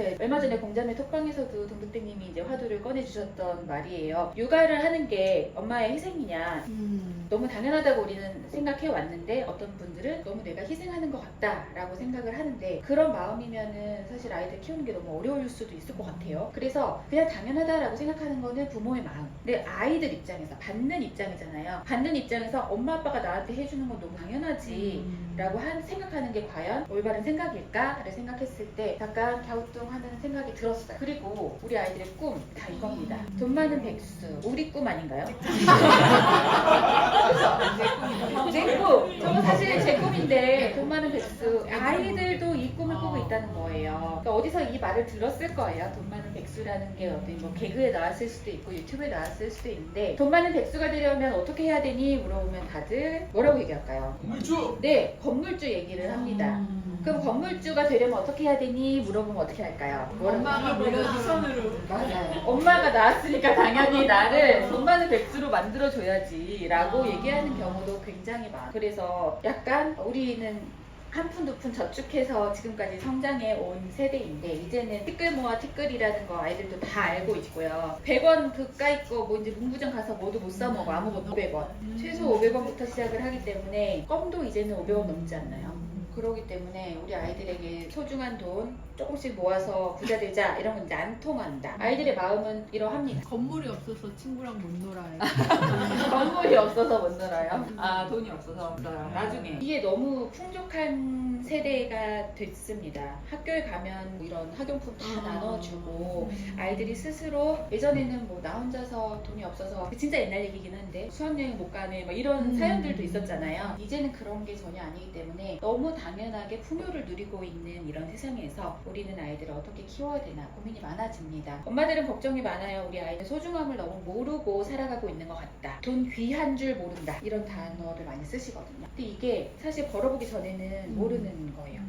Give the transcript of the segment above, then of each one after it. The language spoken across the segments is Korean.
네, 얼마 전에 공자매 톡방에서도 동득대님이 이제 화두를 꺼내주셨던 말이에요. 육아를 하는 게 엄마의 희생이냐. 너무 당연하다고 우리는 생각해 왔는데 어떤 분들은 너무 내가 희생하는 것 같다라고 생각을 하는데 그런 마음이면은 사실 아이들 키우는 게 너무 어려울 수도 있을 것 같아요. 그래서 그냥 당연하다라고 생각하는 거는 부모의 마음. 근데 아이들 입장에서 받는 입장이잖아요. 받는 입장에서 엄마 아빠가 나한테 해주는 건 너무 당연하지 라고 생각하는 게 과연 올바른 생각일까를 생각했을 때 약간 갸우뚱하는 생각이 들었어요. 그리고 우리 아이들의 꿈 다 이겁니다. 돈 많은 백수. 우리 꿈 아닌가요? 내 꿈. 저거 사실 제 꿈인데 돈 많은 백수. 아이들도 이 꿈을 꾸고 있다는 거예요. 그러니까 어디서 이 말을 들었을 거예요. 돈 많은 백수라는 게 어떤 뭐 개그에 나왔을 수도 있고 유튜브에 나왔을 수도 있는데 돈 많은 백수가 되려면 어떻게 해야 되니 물어보면 다들 뭐라고 얘기할까요? 건물주! 네, 건물주 얘기를 합니다. 그럼 건물주가 되려면 어떻게 해야 되니 물어보면 어떻게 할까요? 엄마가 보는 시선으로. 맞아요. 엄마가 낳았으니까 당연히 나를 돈 많은 백수로 만들어줘야지 라고 얘기하는 경우도 굉장히 많아요. 그래서 약간 우리는 한 푼 두 푼 저축해서 지금까지 성장해 온 세대인데 이제는 티끌 모아 티끌이라는 거 아이들도 다 알고 있고요. 100원 그까이 거 뭐 이제 문구점 가서 뭐도 못 사 먹어. 아무것도 500원. 최소 500원부터 시작을 하기 때문에 껌도 이제는 500원 넘지 않나요? 그러기 때문에 우리 아이들에게 소중한 돈 조금씩 모아서 부자 되자 이런 건 이제 안 통한다. 아이들의 마음은 이러합니다. 건물이 없어서 친구랑 못 놀아요. 건물이 없어서 못 놀아요? 아, 돈이 없어서 못 놀아요. 나중에. 이게 너무 풍족한 세대가 됐습니다. 학교에 가면 뭐 이런 학용품 다 나눠주고 아이들이 스스로 예전에는 뭐 나 혼자서 돈이 없어서 진짜 옛날 얘기긴 한데 수학여행 못 가네 뭐 이런 사연들도 있었잖아요. 이제는 그런 게 전혀 아니기 때문에 너무 당연하게 풍요를 누리고 있는 이런 세상에서 우리는 아이들을 어떻게 키워야 되나 고민이 많아집니다. 엄마들은 걱정이 많아요. 우리 아이들 소중함을 너무 모르고 살아가고 있는 것 같다. 돈 귀한 줄 모른다. 이런 단어를 많이 쓰시거든요. 근데 이게 사실 벌어보기 전에는 모르는 거예요.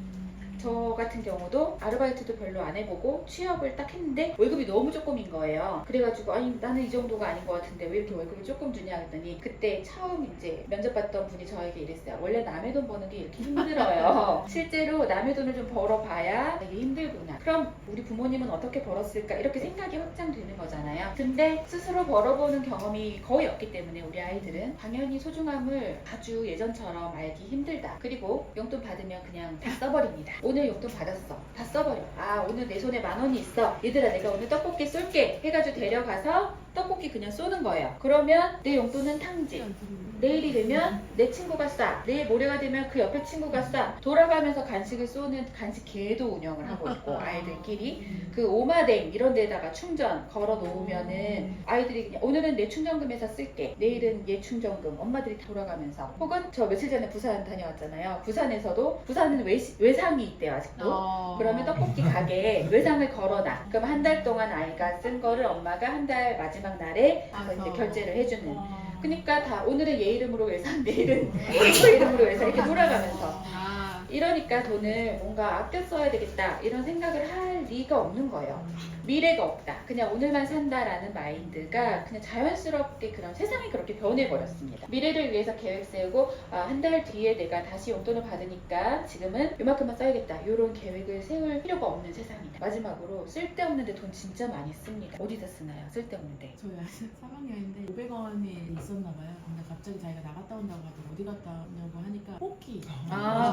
저 같은 경우도 아르바이트도 별로 안 해보고 취업을 딱 했는데 월급이 너무 조금인 거예요. 그래가지고 아니 나는 이 정도가 아닌 것 같은데 왜 이렇게 월급이 조금 주냐 했더니 그때 처음 이제 면접 봤던 분이 저에게 이랬어요. 원래 남의 돈 버는 게 이렇게 힘들어요. 실제로 남의 돈을 좀 벌어봐야 되게 힘들구나. 그럼 우리 부모님은 어떻게 벌었을까 이렇게 생각이 확장되는 거잖아요. 근데 스스로 벌어보는 경험이 거의 없기 때문에 우리 아이들은 당연히 소중함을 아주 예전처럼 알기 힘들다. 그리고 용돈 받으면 그냥 다 써버립니다. 오늘 용돈 받았어. 다 써버려. 아 오늘 내 손에 10,000원이 있어. 얘들아 내가 오늘 떡볶이 쏠게 해가지고 데려가서 떡볶이 그냥 쏘는 거예요. 그러면 내 용돈은 탕지. 내일이 되면 내 친구가 싸. 내일 모레가 되면 그 옆에 친구가 싸. 돌아가면서 간식을 쏘는 간식계도 운영을 하고 있고 아이들끼리 그 오마댕 이런 데다가 충전 걸어 놓으면은 아이들이 그냥 오늘은 내 충전금에서 쓸게. 내일은 얘 충전금. 엄마들이 돌아가면서 혹은 저 며칠 전에 부산 다녀왔잖아요. 부산에서도 부산은 외상이 있대요 아직도. 그러면 떡볶이 가게에 외상을 걸어놔. 그럼 한 달 동안 아이가 쓴 거를 엄마가 한 달 마지막 날에 가서 이제 결제를 해주는. 그러니까 다 오늘은 얘 이름으로 외상, 내일은 친구 이름으로 외상 이렇게 돌아가면서 이러니까 돈을 뭔가 아껴 써야 되겠다 이런 생각을 할 리가 없는 거예요. 미래가 없다. 그냥 오늘만 산다라는 마인드가 그냥 자연스럽게 그런 세상이 그렇게 변해버렸습니다. 미래를 위해서 계획 세우고 한 달 뒤에 내가 다시 용돈을 받으니까 지금은 요만큼만 써야겠다. 이런 계획을 세울 필요가 없는 세상이다. 마지막으로 쓸데없는데 돈 진짜 많이 씁니다. 어디다 쓰나요? 쓸데없는데. 저희 아직 3학년인데 500원이 있었나 봐요. 근데 갑자기 자기가 나갔다 온다고 하더니 어디 갔다 왔냐고 하니까 뽑기.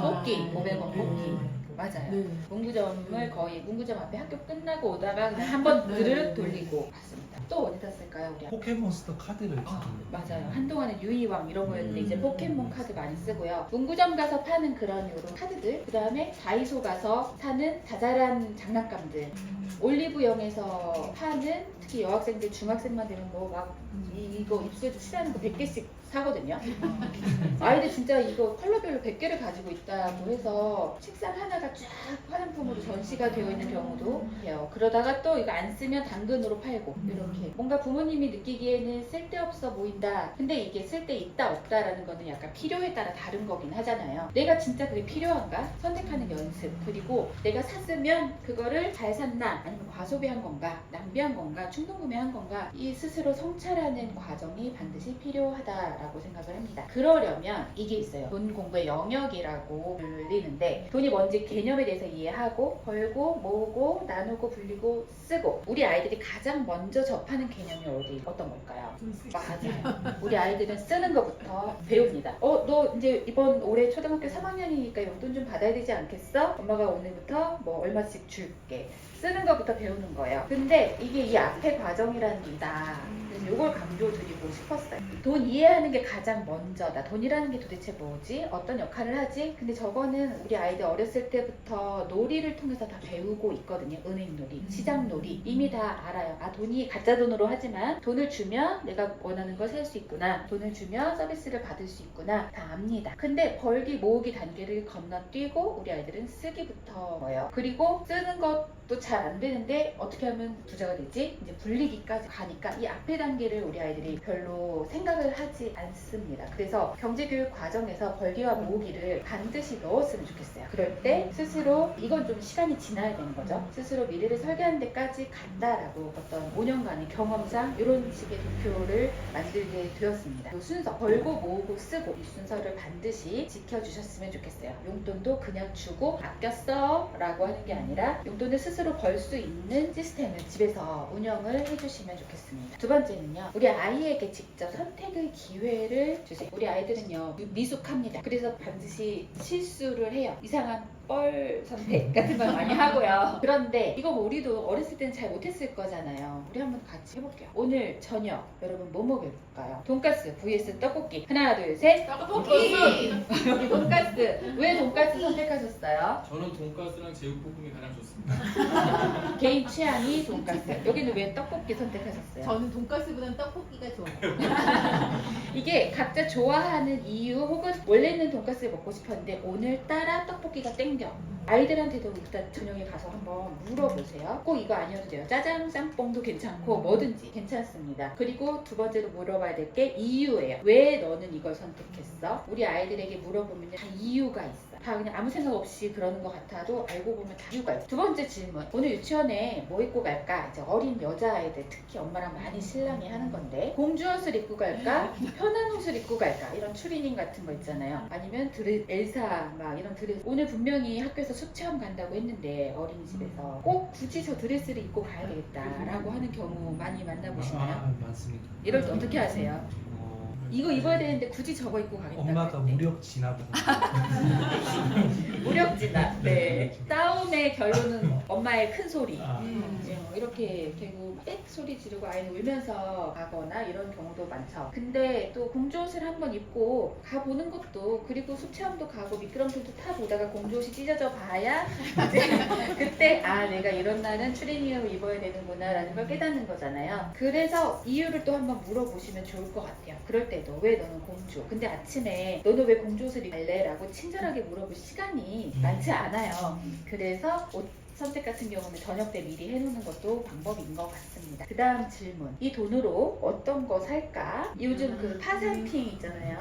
뽑기. 500원 뽑기. 맞아요. 네. 문구점을 거의 문구점 앞에 학교 끝나고 오다가 그냥 한번 드르륵 돌리고 갔습니다. 또 어디다 쓸까요? 우리 포켓몬스터 카드를 주던데. 맞아요. 한동안은 유이왕 이런 거였는데 이제 포켓몬 카드 많이 쓰고요. 문구점 가서 파는 그런 요런 카드들, 그 다음에 다이소 가서 사는 자잘한 장난감들, 올리브영에서 파는 특히 여학생들, 중학생만 되면 뭐 막 이거 입술에 칠하는 거 100개씩 사거든요. 아이들 진짜 이거 컬러별로 100개를 가지고 있다고 해서 책상 하나가 쫙 화장품으로 전시가 되어 있는 경우도 해요. 그러다가 또 이거 안 쓰면 당근으로 팔고 이렇게 뭔가 부모님이 느끼기에는 쓸데없어 보인다. 근데 이게 쓸데 있다 없다라는 거는 약간 필요에 따라 다른 거긴 하잖아요. 내가 진짜 그게 필요한가? 선택하는 연습. 그리고 내가 샀으면 그거를 잘 샀나? 아니면 과소비한 건가? 낭비한 건가? 충동구매한 건가? 이 스스로 성찰하는 과정이 반드시 필요하다. 된다라고 생각을 합니다. 그러려면 이게 있어요. 돈 공부의 영역이라고 불리는데 돈이 뭔지 개념에 대해서 이해하고 벌고 모으고 나누고 불리고 쓰고 우리 아이들이 가장 먼저 접하는 개념이 어떤 걸까요? 맞아요. 우리 아이들은 쓰는 것부터 배웁니다. 너 이제 이번 올해 초등학교 3학년이니까 용돈 좀 받아야 되지 않겠어? 엄마가 오늘부터 뭐 얼마씩 줄게. 쓰는 것부터 배우는 거예요. 근데 이게 이 앞에 과정이라는 게 있다. 그래서 이걸 강조드리고 싶었어요. 돈 이해하는 게 가장 먼저다. 돈이라는 게 도대체 뭐지? 어떤 역할을 하지? 근데 저거는 우리 아이들 어렸을 때부터 놀이를 통해서 다 배우고 있거든요. 은행 놀이, 시장 놀이. 이미 다 알아요. 아, 돈이 가짜 돈으로 하지만 돈을 주면 내가 원하는 걸 살 수 있구나. 돈을 주면 서비스를 받을 수 있구나. 다 압니다. 근데 벌기, 모으기 단계를 건너뛰고 우리 아이들은 쓰기부터예요. 그리고 쓰는 것도 잘 안 되는데 어떻게 하면 부자가 되지? 이제 불리기까지 가니까 이 앞에 단계를 우리 아이들이 별로 생각을 하지 않습니다. 그래서 경제교육 과정에서 벌기와 모으기를 반드시 넣었으면 좋겠어요. 그럴 때 스스로 이건 좀 시간이 지나야 되는 거죠. 스스로 미래를 설계하는 데까지 간다라고 어떤 5년간의 경험상 이런 식의 도표를 만들게 되었습니다. 이 순서 벌고 모으고 쓰고 이 순서를 반드시 지켜주셨으면 좋겠어요. 용돈도 그냥 주고 아껴 써 라고 하는 게 아니라 용돈을 스스로 벌 수 있는 시스템을 집에서 운영을 해주시면 좋겠습니다. 두 번째는요, 우리 아이에게 직접 선택의 기회를 주세요. 우리 아이들은요 미숙합니다. 그래서 반드시 실수를 해요. 이상한 뻘 선택 같은 걸 많이 하고요. 그런데 이거 뭐 우리도 어렸을 때는 잘 못했을 거잖아요. 우리 한번 같이 해볼게요. 오늘 저녁 여러분 뭐 먹을까요? 돈가스 vs 떡볶이. 하나 둘 셋. 떡볶이! 여기 돈가스. 왜 돈가스 선택하셨어요? 저는 돈가스랑 제육볶음이 가장 좋습니다. 개인 취향이 돈가스. 여기는 왜 떡볶이 선택하셨어요? 저는 돈가스보다는 떡볶이가 좋아요. 이게 각자 좋아하는 이유 혹은 원래는 돈가스를 먹고 싶었는데 오늘따라 떡볶이가 땡겨. 아이들한테도 일단 저녁에 가서 한번 물어보세요. 꼭 이거 아니어도 돼요. 짜장, 짬뽕도 괜찮고 뭐든지 괜찮습니다. 그리고 두 번째로 물어봐야 될 게 이유예요. 왜 너는 이걸 선택했어? 우리 아이들에게 물어보면 다 이유가 있어. 다 그냥 아무 생각 없이 그러는 것 같아도 알고 보면 다 이유가 있어. 두 번째 질문. 오늘 유치원에 뭐 입고 갈까? 이제 어린 여자아이들 특히 엄마랑 많이 실랑이 하는 건데 공주 옷을 입고 갈까? 편한 옷을 입고 갈까? 이런 추리닝 같은 거 있잖아요. 아니면 엘사 막 이런 드레스. 오늘 분명히 학교에서 수체험 간다고 했는데 어린이집에서 꼭 굳이 저 드레스를 입고 가야 되겠다라고 하는 경우 많이 만나보시나요? 많습니다. 이럴 때 어떻게 하세요? 이거 입어야 되는데 굳이 저거 입고 가겠다. 엄마가 무력 지나고 무력지나. 네. 싸움의 결론은 엄마의 큰 소리. 아, 이렇게 되고 빽 소리 지르고 아이는 울면서 가거나 이런 경우도 많죠. 근데 또 공주옷을 한번 입고 가보는 것도 그리고 수체험도 가고 미끄럼틀도 타보다가 공주옷이 찢어져 봐야 이제 그때 아 내가 이런 날은 추리닝을 입어야 되는구나 라는 걸 깨닫는 거잖아요. 그래서 이유를 또 한번 물어보시면 좋을 것 같아요. 그럴 때도 왜 너는 공주? 근데 아침에 너는 왜 공주옷을 입을래? 라고 친절하게 물어볼 시간이 많지 않아요. 그래서 옷 선택 같은 경우는 저녁 때 미리 해놓는 것도 방법인 것 같습니다. 그 다음 질문. 이 돈으로 어떤 거 살까? 요즘 그 파산핑 있잖아요.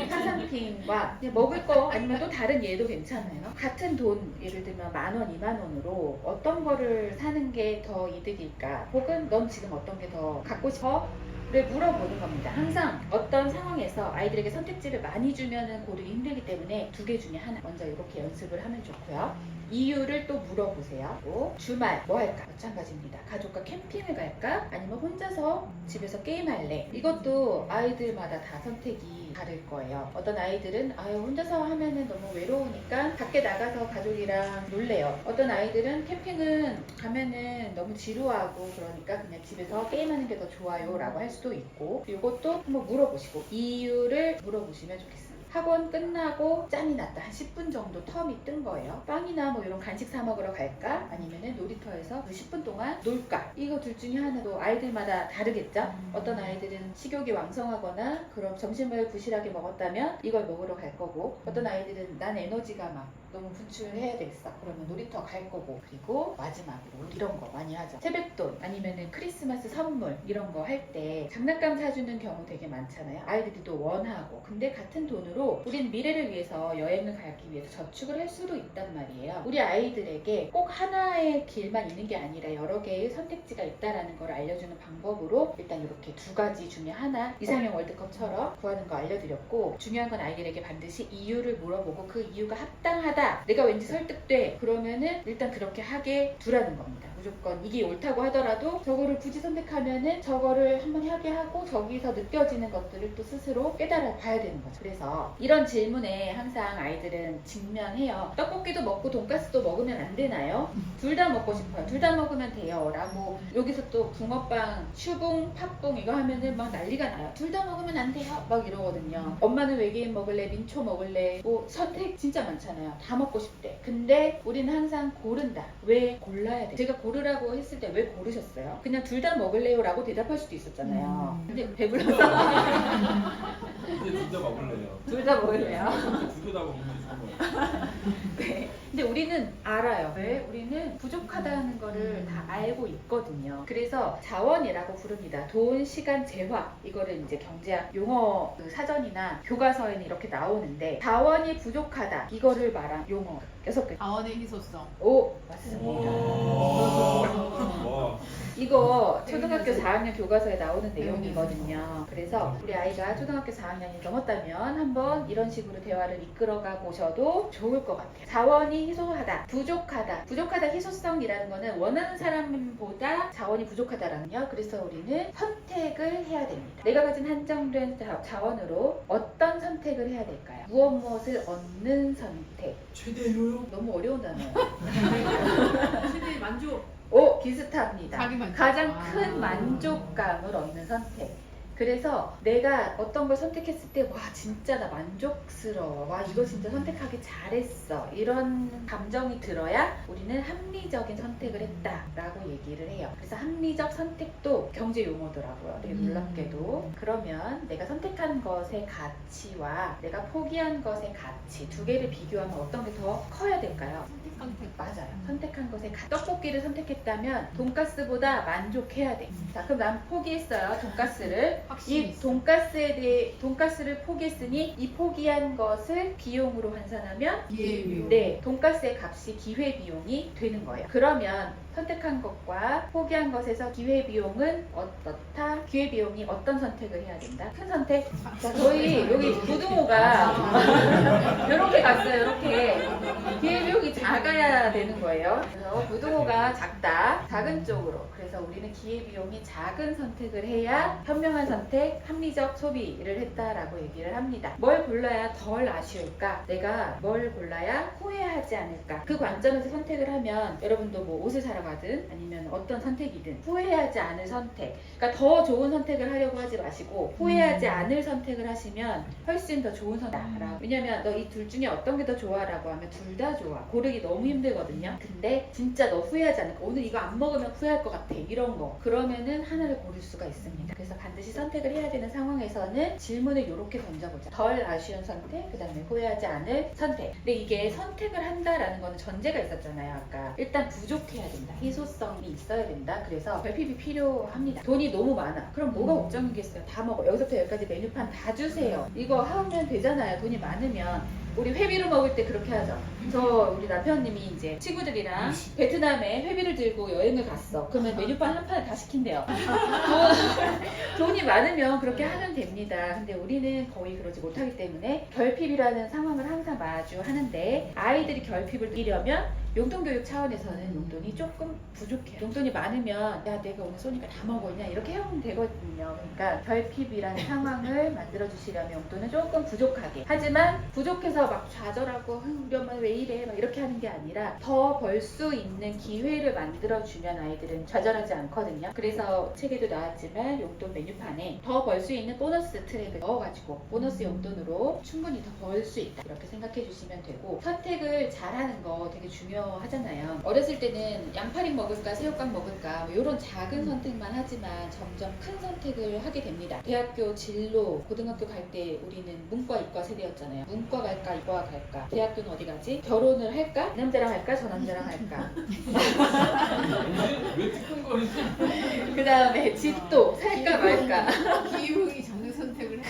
파산핑과 그냥 먹을 거 아니면 또 다른 예도 괜찮아요. 같은 돈, 예를 들면 10,000원, 20,000원으로 어떤 거를 사는 게 더 이득일까? 혹은 넌 지금 어떤 게 더 갖고 싶어? 를 물어보는 겁니다. 항상 어떤 상황에서 아이들에게 선택지를 많이 주면 고르기 힘들기 때문에 두 개 중에 하나 먼저 이렇게 연습을 하면 좋고요. 이유를 또 물어보세요. 또 주말 뭐 할까? 마찬가지입니다. 가족과 캠핑을 갈까? 아니면 혼자서 집에서 게임할래? 이것도 아이들마다 다 선택이 다를 거예요. 어떤 아이들은 혼자서 하면은 너무 외로우니까 밖에 나가서 가족이랑 놀래요. 어떤 아이들은 캠핑은 가면은 너무 지루하고 그러니까 그냥 집에서 게임하는 게 더 좋아요 라고 할 수도 있고, 이것도 한번 물어보시고 이유를 물어보시면 좋겠습니다. 학원 끝나고 짬이 났다. 한 10분 정도 텀이 뜬 거예요. 빵이나 뭐 이런 간식 사 먹으러 갈까? 아니면은 놀이터에서 그 10분 동안 놀까? 이거 둘 중에 하나도 아이들마다 다르겠죠? 어떤 아이들은 식욕이 왕성하거나 그럼 점심을 부실하게 먹었다면 이걸 먹으러 갈 거고, 어떤 아이들은 난 에너지가 막 너무 분출해야 되겠어. 그러면 놀이터 갈 거고, 그리고 마지막으로 이런 거 많이 하죠. 세뱃돈 아니면은 크리스마스 선물 이런 거 할 때 장난감 사주는 경우 되게 많잖아요. 아이들도 원하고. 근데 같은 돈으로 우린 미래를 위해서 여행을 가기 위해서 저축을 할 수도 있단 말이에요. 우리 아이들에게 꼭 하나의 길만 길만 있는 게 아니라 여러 개의 선택지가 있다라는 걸 알려주는 방법으로 일단 이렇게 두 가지 중에 하나 이상형 월드컵처럼 구하는 거 알려드렸고, 중요한 건 아이들에게 반드시 이유를 물어보고 그 이유가 합당하다, 내가 왠지 설득돼, 그러면은 일단 그렇게 하게 두라는 겁니다. 무조건 이게 옳다고 하더라도 저거를 굳이 선택하면은 저거를 한번 하게 하고 저기서 느껴지는 것들을 또 스스로 깨달아 봐야 되는 거죠. 그래서 이런 질문에 항상 아이들은 직면해요. 떡볶이도 먹고 돈가스도 먹으면 안 되나요? 둘 다 먹고 싶어요. 둘 다 먹으면 돼요. 라고 여기서 또 붕어빵, 슈붕, 팥붕 이거 하면은 막 난리가 나요. 둘 다 먹으면 안 돼요. 막 이러거든요. 엄마는 외계인 먹을래? 민초 먹을래? 뭐 선택 진짜 많잖아요. 다 먹고 싶대. 근데 우리는 항상 고른다. 왜 골라야 돼? 제가 고르라고 했을 때 왜 고르셨어요? 그냥 둘 다 먹을래요? 라고 대답할 수도 있었잖아요. 근데 배불러서 이제 둘 다 먹을래요. 둘 다 먹을래요? 두 개 다 먹으면 좋은 거예요. 네. 근데 우리는 알아요. 왜? 우리는 부족하다는 거를 다 알고 있거든요. 그래서 자원이라고 부릅니다. 돈, 시간, 재화. 이거를 이제 경제학 용어 그 사전이나 교과서에는 이렇게 나오는데, 자원이 부족하다. 이거를 말한 용어 6개. 자원의 희소성. 오, 맞습니다. 와. 이거 초등학교 4학년 교과서에 나오는 내용이거든요. 그래서 우리 아이가 초등학교 4학년이 넘었다면 한번 이런 식으로 대화를 이끌어가 보셔도 좋을 것 같아요. 자원이 희소하다, 부족하다. 부족하다, 희소성이라는 거는 원하는 사람보다 자원이 부족하다라는요. 그래서 우리는 선택을 해야 됩니다. 내가 가진 한정된 자원으로 어떤 선택을 해야 될까요? 무엇을 얻는 선택. 최대 효용? 너무 어려운 단어예요. 최대의 만족. 오, 비슷합니다. 자기 만족. 가장 아. 큰 만족감을 얻는 선택. 그래서 내가 어떤 걸 선택했을 때, 와, 진짜 나 만족스러워. 와, 이거 진짜 선택하기 잘했어. 이런 감정이 들어야 우리는 합리적인 선택을 했다라고 얘기를 해요. 그래서 합리적 선택도 경제 용어더라고요. 되게 놀랍게도. 그러면 내가 선택한 것의 가치와 내가 포기한 것의 가치 두 개를 비교하면 어떤 게 더 커야 될까요? 선택. 맞아요. 선택한 것에 떡볶이를 선택했다면 돈가스보다 만족해야 돼. 자, 그럼 난 포기했어요. 돈가스를. 확실히 이 있어. 돈가스에 대해 돈가스를 포기했으니 이 포기한 것을 비용으로 환산하면 기회비용. 네, 돈가스의 값이 기회비용이 되는 거예요. 그러면 선택한 것과 포기한 것에서 기회비용은 어떻다? 기회비용이 어떤 선택을 해야 된다? 큰 선택? 자, 저희 여기 부등호가 이렇게 갔어요. 이렇게 기회비용이 작아야 되는 거예요. 그래서 부등호가 작다, 작은 쪽으로. 그래서 우리는 기회비용이 작은 선택을 해야 현명한 선택, 합리적 소비를 했다라고 얘기를 합니다. 뭘 골라야 덜 아쉬울까? 내가 뭘 골라야 후회하지 않을까? 그 관점에서 선택을 하면 여러분도 뭐 옷을 사러 가든 아니면 어떤 선택이든 후회하지 않을 선택, 그러니까 더 좋은 선택을 하려고 하지 마시고 후회하지 않을 선택을 하시면 훨씬 더 좋은 선택이다. 왜냐면 너 이 둘 중에 어떤 게 더 좋아라고 하면 둘 다 좋아. 고르기 너무 힘들거든요. 근데 진짜 너 후회하지 않을까? 오늘 이거 안 먹으면 후회할 것 같아. 이런 거. 그러면은 하나를 고를 수가 있습니다. 그래서 반드시 선택을 해야 되는 상황에서는 질문을 이렇게 던져보자. 덜 아쉬운 선택, 그 다음에 후회하지 않을 선택. 근데 이게 선택을 한다라는 거는 전제가 있었잖아요. 아까 일단 부족해야 된다. 희소성이 있어야 된다. 그래서 결핍이 필요합니다. 돈이 너무 많아. 그럼 뭐가 걱정이겠어요? 다 먹어. 여기서부터 여기까지 메뉴판 다 주세요. 이거 하면 되잖아요. 돈이 많으면. 우리 회비로 먹을 때 그렇게 하죠. 저 우리 남편님이 이제 친구들이랑 베트남에 회비를 들고 여행을 갔어. 그러면 메뉴판 한 판을 다 시킨대요. 돈이 많으면 그렇게 하면 됩니다. 근데 우리는 거의 그러지 못하기 때문에 결핍이라는 상황을 항상 마주하는데, 아이들이 결핍을 이기려면 용돈교육 차원에서는 용돈이 조금 부족해요. 용돈이 많으면 야, 내가 오늘 쏘니까 다 먹었냐 이렇게 하면 되거든요. 그러니까 결핍이라는 상황을 만들어주시려면 용돈은 조금 부족하게, 하지만 부족해서 막 좌절하고 우리 엄마 왜 이래 막 이렇게 하는 게 아니라 더 벌 수 있는 기회를 만들어주면 아이들은 좌절하지 않거든요. 그래서 책에도 나왔지만 용돈 메뉴판에 더 벌 수 있는 보너스 트랙을 넣어가지고 보너스 용돈으로 충분히 더 벌 수 있다 이렇게 생각해 주시면 되고, 선택을 잘하는 거 되게 중요하잖아요. 어렸을 때는 양파링 먹을까 새우깡 먹을까 뭐 이런 작은 선택만 하지만 점점 큰 선택을 하게 됩니다. 대학교 진로, 고등학교 갈 때 우리는 문과 이과 세대였잖아요. 문과 갈까 이과 갈까, 대학교는 어디 가지, 결혼을 할까, 이 남자랑 할까 저 남자랑 할까, 왜 뜨끔거리지? 그 다음에 집도 살까 말까. 기회비용이 작은 선택을 해.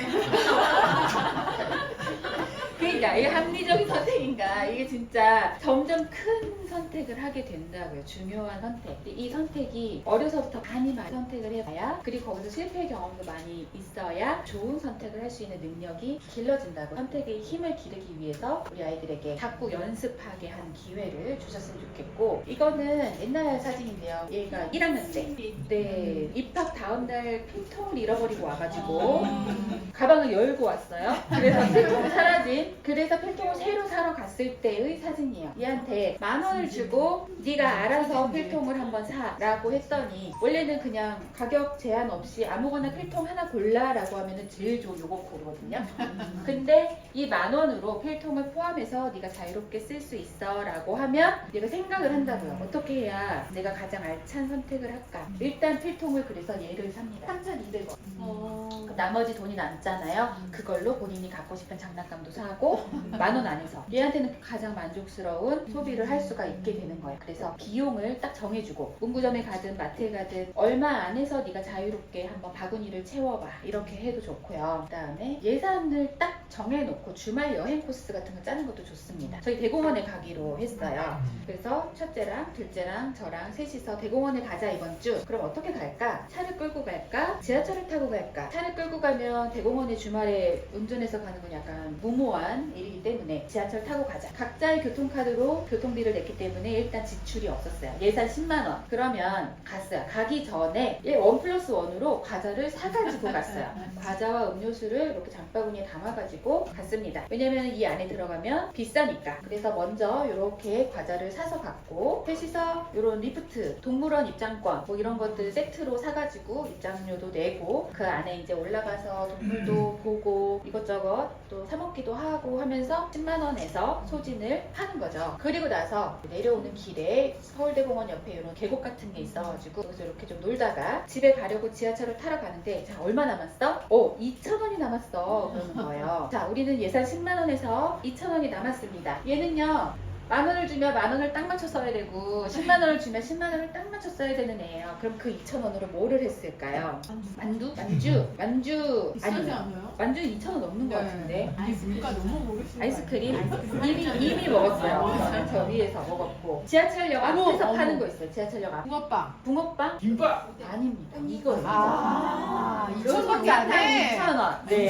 그러니까 이게 합리적인 선택인가, 이게 진짜 점점 큰 선택을 하게 된다고요. 중요한 선택. 이 선택이 어려서부터 많이 선택을 해봐야, 그리고 거기서 실패 경험도 많이 있어야 좋은 선택을 할 수 있는 능력이 길러진다고. 선택의 힘을 기르기 위해서 우리 아이들에게 자꾸 연습하게 하는 기회를 주셨으면 좋겠고, 이거는 옛날 사진인데요. 얘가 1학년 때. 네, 입학 다음 날 필통을 잃어버리고 와가지고 가방을 열고 왔어요. 그래서 필통이 사라진, 그래서 필통을 새로 사러 갔을 때의 사진이에요. 얘한테 10,000원을 주고 네가 알아서 필통을 한번 사라고 했더니, 원래는 그냥 가격 제한 없이 아무거나 필통 하나 골라라고 하면은 제일 좋은 요거 고르거든요. 근데 이 10,000원으로 필통을 포함해서 네가 자유롭게 쓸 수 있어라고 하면 내가 생각을 한다고요. 어떻게 해야 내가 가장 알찬 선택을 할까? 일단 필통을 그래서 얘를 삽니다. 3,200원. 그럼 나머지 돈이 남잖아요. 그걸로 본인이 갖고 싶은 장난감도 사고 10,000원 안에서 얘한테는 가장 만족스러운 소비를 할 수가 있게 되는 거예요. 그래서 비용을 딱 정해주고, 문구점에 가든 마트에 가든 얼마 안에서 네가 자유롭게 한번 바구니를 채워봐, 이렇게 해도 좋고요. 그 다음에 예산을 딱 정해놓고 주말 여행 코스 같은 거 짜는 것도 좋습니다. 저희 대공원에 가기로 했어요. 그래서 첫째랑 둘째랑 저랑 셋이서 대공원에 가자 이번 주. 그럼 어떻게 갈까? 차를 끌고 갈까? 지하철을 타고 갈까? 차를 끌고 가면 대공원에 주말에 운전해서 가는 건 약간 무모한 일이기 때문에 지하철 타고 가자. 각자의 교통카드로 교통비를 냈기 때문에 일단 지출이 없었어요. 예산 10만 원. 그러면 갔어요. 가기 전에 1+1으로 과자를 사가지고 갔어요. 과자와 음료수를 이렇게 장바구니에 담아가지고 갔습니다. 왜냐면 이 안에 들어가면 비싸니까. 그래서 먼저 이렇게 과자를 사서 갔고, 셋이서 이런 리프트, 동물원 입장권 뭐 이런 것들 세트로 사가지고 입장료도 내고, 그 안에 이제 올라가서 동물도 보고 이것저것 또 사먹기도 하고 하면서 10만 원에서 소진을 하는 거죠. 그리고 나서 내려오는 길에 서울대공원 옆에 이런 계곡 같은 게 있어가지고 여기서 이렇게 좀 놀다가 집에 가려고 지하철을 타러 가는데, 자, 얼마 남았어? 2,000원이 남았어. 그러는 거예요. 자, 우리는 예산 10만 원에서 2,000원이 남았습니다. 얘는요, 10,000원을 주면 10,000원을 딱 맞춰 써야 되고, 10만 원을 주면 10만 원을 딱 맞춰 써야 되는 애예요. 그럼 그 2,000원으로 뭐를 했을까요? 만두? 만주 비싸지 아니요. 않아요? 만주는 2,000원 넘는 것 같은데. 아니 물가 너무 모르시는 아이스크림 이미 먹었어요. 저는 저 위에서 먹었고, 지하철역 앞에서 파는 거 있어요. 지하철역 앞. 붕어빵. 붕어빵? 김밥! 아닙니다. 이거. 아, 여기 2,000원밖에 안 해. 2,000원. 네.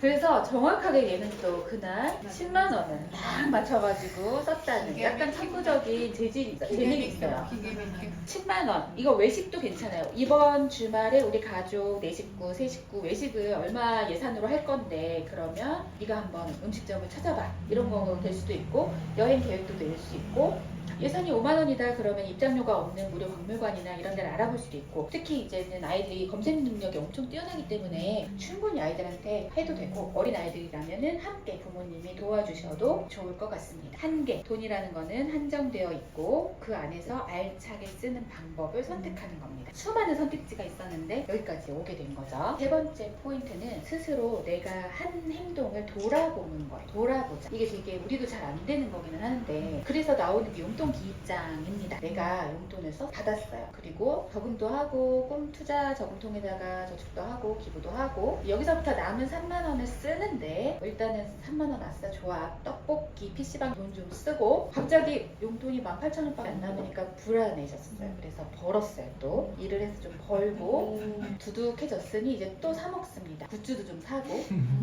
그래서 정확하게 얘는 또 그날 10만 원을 딱 맞춰가지고 썼다는 약간 천부적인 재능이 있어요. 기계 맥주. 10만 원. 이거 외식도 괜찮아요. 이번 주말에 우리 가족 4식구, 3식구 외식을 얼마 예산으로 할 건데, 그러면 네가 한번 음식점을 찾아봐. 이런 거 될 수도 있고, 여행 계획도 낼 수 있고, 예산이 5만 원이다 그러면 입장료가 없는 무료 박물관이나 이런 데를 알아볼 수도 있고, 특히 이제는 아이들이 검색 능력이 엄청 뛰어나기 때문에 충분히 아이들한테 해도 되고, 어린 아이들이라면은 함께 부모님이 도와주셔도 좋을 것 같습니다. 한계, 돈이라는 거는 한정되어 있고 그 안에서 알차게 쓰는 방법을 선택하는 겁니다. 수많은 선택지가 있었는데 여기까지 오게 된 거죠. 세 번째 포인트는 스스로 내가 한 행동을 돌아보는 거예요. 돌아보자. 이게 되게 우리도 잘 안 되는 거기는 하는데, 그래서 나오는 게 용돈 기입장입니다. 내가 용돈을 받았어요. 그리고 저금도 하고 꿈 투자 저금통에다가 저축도 하고 기부도 하고, 여기서부터 남은 3만 원을 쓰는데, 일단은 3만 원 아싸 좋아. 떡볶이 PC방 돈 좀 쓰고, 갑자기 용돈이 18,000원밖에 안 남으니까 불안해졌어요. 그래서 벌었어요. 또 일을 해서 좀 벌고 두둑해졌으니 이제 또 사 먹습니다. 굿즈도 좀 사고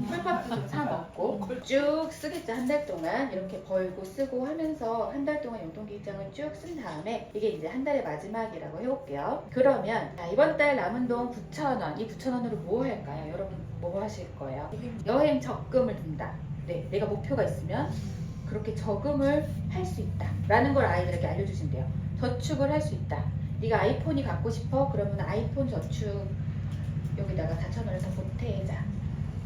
풀밥도 좀 사 먹고 쭉 쓰겠죠. 한 달 동안 이렇게 벌고 쓰고 하면서 한 달 동안 용돈기입장을 쭉 쓴 다음에, 이게 이제 한 달의 마지막이라고 해볼게요. 그러면 자, 이번 달 남은 돈 9,000원. 이 9,000원으로 뭐 할까요? 여러분 뭐 하실 거예요? 여행 적금을 든다. 네, 내가 목표가 있으면 그렇게 저금을 할 수 있다 라는 걸 아이들에게 알려주시면 돼요. 저축을 할 수 있다. 네가 아이폰이 갖고 싶어? 그러면 아이폰 저축 여기다가 4,000원을 더 보태자.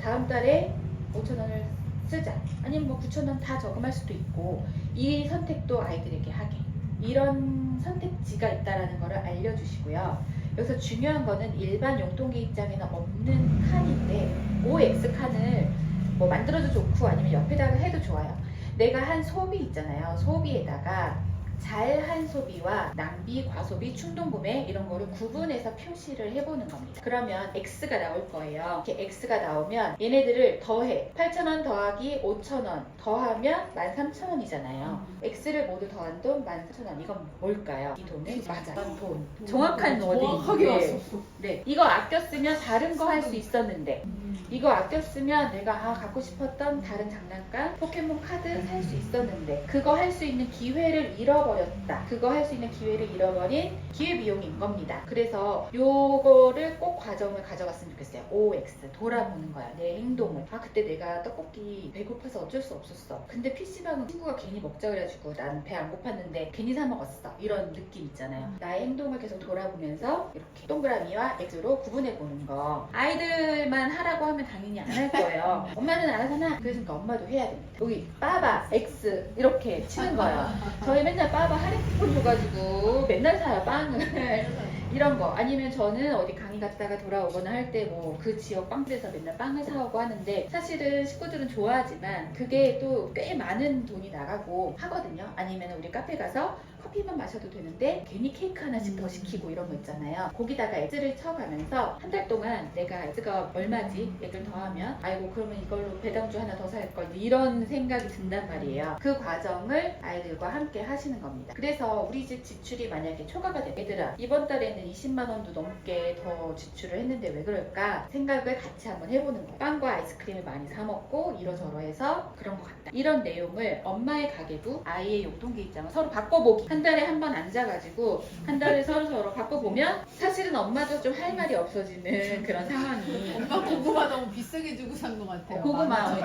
다음 달에 5,000원을 쓰자. 아니면 뭐 9,000원 다 저금할 수도 있고, 이 선택도 아이들에게 하게. 이런 선택지가 있다라는 거를 알려주시고요. 여기서 중요한 거는 일반 용돈기입장에는 없는 칸인데, OX 칸을 뭐 만들어도 좋고 아니면 옆에다가 해도 좋아요. 내가 한 소비 있잖아요. 소비에다가 잘한 소비와 낭비, 과소비, 충동구매 이런 거를 구분해서 표시를 해보는 겁니다. 그러면 X가 나올 거예요. 이렇게 X가 나오면 얘네들을 더해. 8,000원 더하기 5,000원 더하면 13,000원이잖아요. X를 모두 더한 돈 14,000원. 이건 뭘까요? 이 돈은? 맞아. 돈. 정확한 정확하게 워딩. 왔었어. 네. 이거 아껴 쓰면 다른 거 할 수 있었는데 이거 아껴 쓰면 내가 갖고 싶었던 다른 장난감, 포켓몬 카드 살 수 있었는데 그거 할 수 있는 기회를 잃어버렸다. 그거 할 수 있는 기회를 잃어버린 기회비용인 겁니다. 그래서 요거를 꼭 과정을 가져갔으면 좋겠어요. OX 돌아보는 거야. 내 행동을. 아 그때 내가 떡볶이 배고파서 어쩔 수 없었어. 근데 PC방은 친구가 괜히 먹자 그래가지고 난 배 안 고팠는데 괜히 사 먹었어. 이런 느낌 있잖아요. 나의 행동을 계속 돌아보면서 이렇게 동그라미와 X로 구분해보는 거. 아이들만 하라고 하면 당연히 안 할 거예요. 엄마는 안 하잖아. 그러니까 엄마도 해야 됩니다. 여기 빠바 X 이렇게 치는 거예요. 저희 맨날 빠바 할인쿠폰 줘가지고 맨날 사요 빵을. 이런 거 아니면 저는 어디 강의 갔다가 돌아오거나 할 때 뭐 그 지역 빵집에서 맨날 빵을 사오고 하는데 사실은 식구들은 좋아하지만 그게 또 꽤 많은 돈이 나가고 하거든요. 아니면 우리 카페 가서 커피만 마셔도 되는데 괜히 케이크 하나씩 더 시키고 이런 거 있잖아요. 거기다가 X를 쳐가면서 한 달 동안 내가 X가 얼마지? X를 더하면 아이고 그러면 이걸로 배당주 하나 더 살 걸 이런 생각이 든단 말이에요. 그 과정을 아이들과 함께 하시는 겁니다. 그래서 우리 집 지출이 만약에 초과가 돼 얘들아 이번 달에는 20만 원도 넘게 더 지출을 했는데 왜 그럴까 생각을 같이 한번 해보는 거예요. 빵과 아이스크림을 많이 사 먹고 이러저러해서 그런 것 같다. 이런 내용을 엄마의 가계부, 아이의 용돈계획장을 서로 바꿔보기. 한 달에 한 번 앉아가지고 한 달에 서로 바꿔보면 사실은 엄마도 좀 할 말이 없어지는 그런 상황이. 엄마 고구마 너무 비싸게 주고 산 것 같아요. 고구마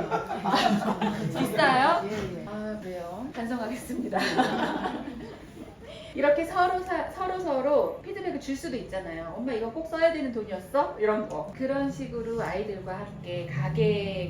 비싸요? 예, 예. 아 그래요? 반성하겠습니다. 이렇게 서로 피드백을 줄 수도 있잖아요. 엄마 이거 꼭 써야 되는 돈이었어? 이런 거. 그런 식으로 아이들과 함께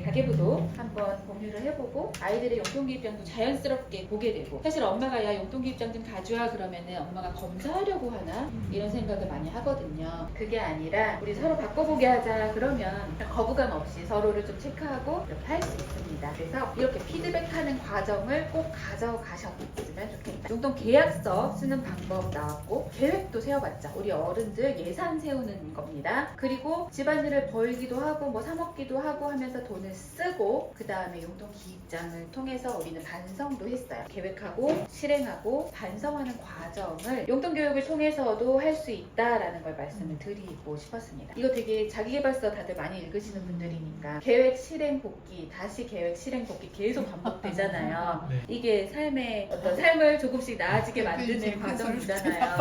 가계부도 한번 공유를 해보고 아이들의 용돈기입장도 자연스럽게 보게 되고 사실 엄마가 야 용돈기입장 좀 가져와 그러면은 엄마가 검사하려고 하나? 이런 생각을 많이 하거든요. 그게 아니라 우리 서로 바꿔보게 하자 그러면 거부감 없이 서로를 좀 체크하고 이렇게 할 수 있습니다. 그래서 이렇게 피드백하는 과정을 꼭 가져가셨으면 좋겠다. 용돈 계약서 쓰는 방법 나왔고 계획도 세워봤자 우리 어른들 예산 세우는 겁니다. 그리고 집안일을 벌기도 하고 뭐 사 먹기도 하고 하면서 돈을 쓰고 그 다음에 용돈 기입장을 통해서 우리는 반성도 했어요. 계획하고 실행하고 반성하는 과정을 용돈 교육을 통해서도 할 수 있다라는 걸 말씀을 드리고 싶었습니다. 이거 되게 자기계발서 다들 많이 읽으시는 분들이니까 계획 실행 복귀 다시 계획 실행 복귀 계속 반복되잖아요. 네. 이게 삶의 어떤 삶을 조금씩 나아지게 만드는 과정이잖아요.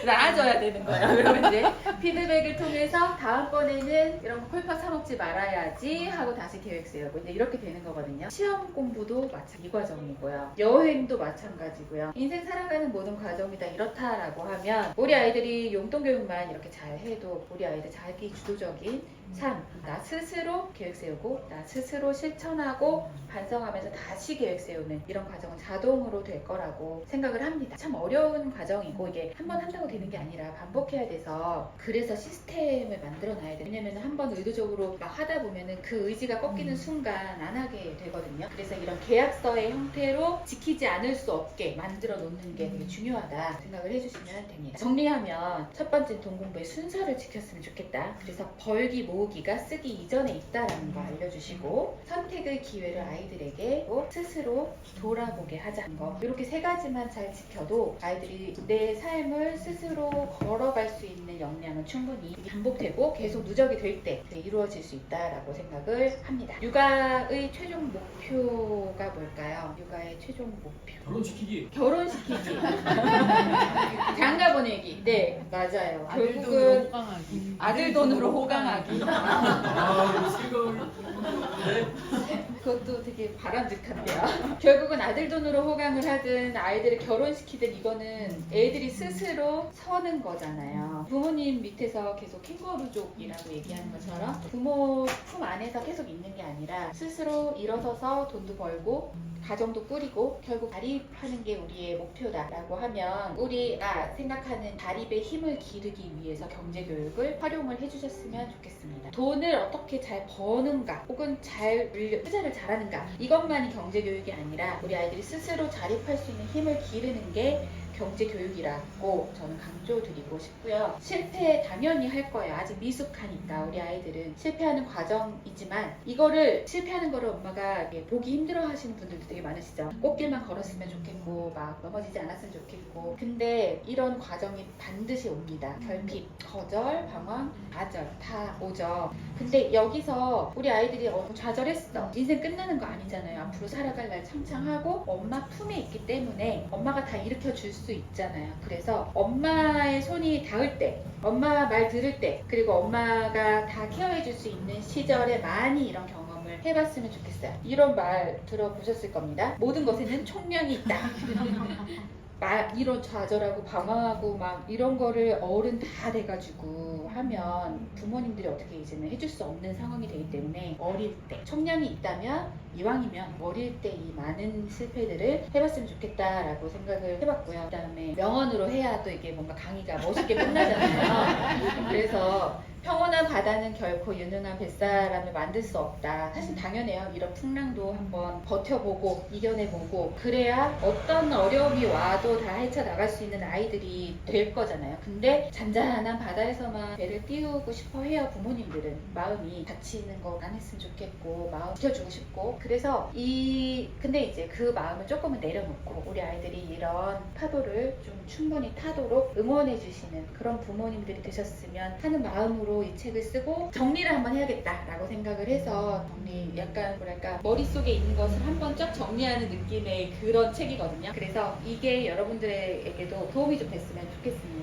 나아져야 되는 거예요. 그러면 이제 피드백을 통해서 다음번에는 이런 거 콜팝 사 먹지 말아야지 하고 다시 계획 세우고 이제 이렇게 되는 거거든요. 시험 공부도 마찬가지 이 과정이고요. 여행도 마찬가지고요. 인생 살아가는 모든 과정이 다 이렇다라고 하면 우리 아이들이 용돈 교육만 이렇게 잘 해도 우리 아이들 자기 주도적인 삶, 나 스스로 계획 세우고 나 스스로 실천하고 반성하면서 다시 계획 세우는 이런 과정은 자동으로 될 거라고 생각을 합니다. 참 어려운 과정이고 이게 한 번 한다고 되는 게 아니라 반복해야 돼서 그래서 시스템을 만들어 놔야 돼요. 왜냐면 한 번 의도적으로 막 하다 보면은 그 의지가 꺾이는 순간 안 하게 되거든요. 그래서 이런 계약서의 형태로 지키지 않을 수 없게 만들어 놓는 게 되게 중요하다 생각을 해주시면 됩니다. 정리하면 첫 번째 돈 공부의 순서를 지켰으면 좋겠다. 그래서 벌기 모으기가 쓰기 이전에 있다라는 거 알려주시고 선택의 기회를 아이들에게 스스로 돌아보게 하자는 거 이렇게 세 가지만 잘 지켜도 아이들이 내 삶을 스스로 걸어갈 수 있는 역량은 충분히 반복되고 계속 누적이 될 때 이루어질 수 있다라고 생각을 합니다. 육아의 최종 목표가 뭘까요? 육아의 최종 목표 결혼시키기. 결혼시키기 장가 보내기 네 맞아요. 아들 돈으로 결국은 호강하기. 아들 돈으로 호강하기 아, 실감을. 그것도 되게 바람직한데요. 결국은 아들 돈으로 호강을 하든 아이들을 결혼시키든 이거는 애들이 스스로 서는 거잖아요. 부모님 밑에서 계속 캥거루족이라고 얘기하는 것처럼 부모 품 안에서 계속 있는 게 아니라 스스로 일어서서 돈도 벌고 가정도 꾸리고 결국 자립하는 게 우리의 목표다라고 하면 우리가 생각하는 자립의 힘을 기르기 위해서 경제교육을 활용을 해주셨으면 좋겠습니다. 돈을 어떻게 잘 버는가 혹은 잘 투자를 설명을 잘하는가, 이것만이 경제교육이 아니라 우리 아이들이 스스로 자립할 수 있는 힘을 기르는 게 경제교육이라고 저는 강조드리고 싶고요. 실패 당연히 할 거예요. 아직 미숙하니까 우리 아이들은 실패하는 과정이지만, 이거를 실패하는 거를 엄마가 보기 힘들어 하시는 분들도 되게 많으시죠. 꽃길만 걸었으면 좋겠고 막 넘어지지 않았으면 좋겠고, 근데 이런 과정이 반드시 옵니다. 결핍, 거절, 방황, 좌절 다 오죠. 근데 여기서 우리 아이들이 좌절했어, 인생 끝나는 거 아니잖아요. 앞으로 살아갈 날 창창하고 엄마 품에 있기 때문에 엄마가 다 일으켜 줄 수 있잖아요. 그래서 엄마의 손이 닿을 때, 엄마 말 들을 때, 그리고 엄마가 다 케어해 줄 수 있는 시절에 많이 이런 경험을 해봤으면 좋겠어요. 이런 말 들어보셨을 겁니다. 모든 것에는 총량이 있다. 이런 좌절하고 방황하고 막 이런 거를 어른 다 돼가지고 하면 부모님들이 어떻게 이제는 해줄 수 없는 상황이 되기 때문에, 어릴 때 총량이 있다면, 이왕이면 어릴 때 이 많은 실패들을 해봤으면 좋겠다라고 생각을 해봤고요. 그 다음에 명언으로 해야 또 이게 뭔가 강의가 멋있게 끝나잖아요. 그래서 평온한 바다는 결코 유능한 뱃사람을 만들 수 없다. 사실 당연해요. 이런 풍랑도 한번 버텨보고 이겨내보고 그래야 어떤 어려움이 와도 다 헤쳐나갈 수 있는 아이들이 될 거잖아요. 근데 잔잔한 바다에서만 배를 띄우고 싶어 해요. 부모님들은 마음이 다치는 거 안 했으면 좋겠고 마음 지켜주고 싶고. 그래서 근데 이제 그 마음을 조금은 내려놓고 우리 아이들이 이런 파도를 좀 충분히 타도록 응원해 주시는 그런 부모님들이 되셨으면 하는 마음으로 이 책을 쓰고, 정리를 한번 해야겠다라고 생각을 해서 약간 뭐랄까 머릿속에 있는 것을 한번 쫙 정리하는 느낌의 그런 책이거든요. 그래서 이게 여러분들에게도 도움이 좀 됐으면 좋겠습니다.